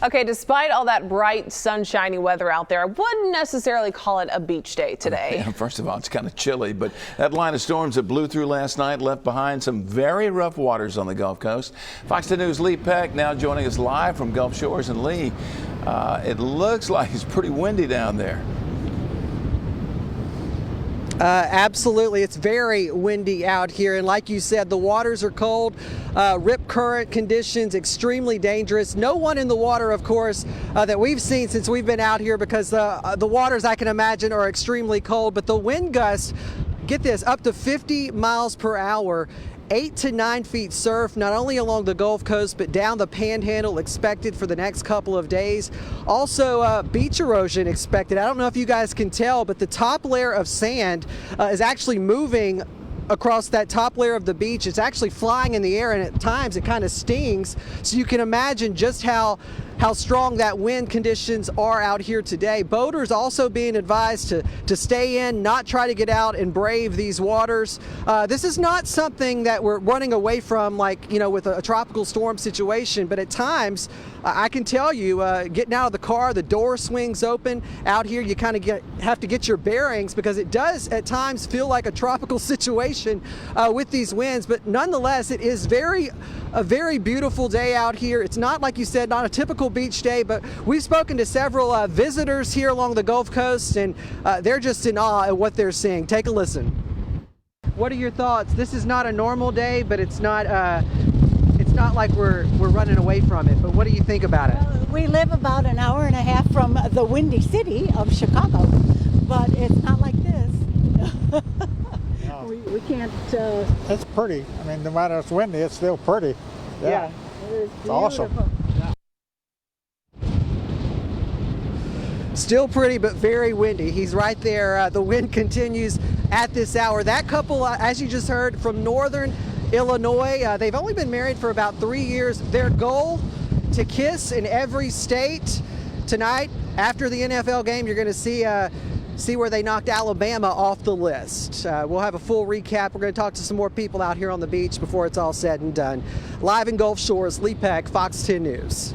Okay, despite all that bright, sunshiny weather out there, I wouldn't necessarily call it a beach day today. Yeah, first of all, it's kind of chilly, but that line of storms that blew through last night left behind some very rough waters on the Gulf Coast. Fox 10 News' Lee Peck now joining us live from Gulf Shores. And Lee, it looks like it's pretty windy down there. Absolutely. It's very windy out here. And like you said, the waters are cold, rip current conditions, extremely dangerous. No one in the water, of course, that we've seen since we've been out here, because the waters, I can imagine, are extremely cold. But the wind gusts, get this, up to 50 miles per hour. 8 to 9 feet surf, not only along the Gulf Coast, but down the Panhandle expected for the next couple of days. Also, beach erosion expected. I don't know if you guys can tell, but the top layer of sand is actually moving across that top layer of the beach. It's actually flying in the air, and at times it kind of stings. So you can imagine just how strong that wind conditions are out here today. Boaters also being advised to stay in, not try to get out and brave these waters. This is not something that we're running away from, like, you know, with a tropical storm situation, but at times I can tell you, getting out of the car, the door swings open. Out here you kind of have to get your bearings, because it does at times feel like a tropical situation with these winds. But nonetheless, it is a very beautiful day out here. It's not, like you said, not a typical beach day, but we've spoken to several visitors here along the Gulf Coast, and they're just in awe at what they're seeing. Take a listen. What are your thoughts? This is not a normal day, but it's not like we're running away from it. But what do you think about it? We live about an hour and a half from the windy city of Chicago, but it's not like this. No. We can't. It's pretty. I mean, no matter if it's windy, it's still pretty. Yeah. It's awesome. Still pretty, but very windy. He's right there. The wind continues at this hour. That couple, as you just heard, from northern Illinois, they've only been married for about 3 years. Their goal, to kiss in every state. Tonight, after the NFL game, you're going to see where they knocked Alabama off the list. We'll have a full recap. We're going to talk to some more people out here on the beach before it's all said and done. Live in Gulf Shores, Lee Peck, Fox 10 News.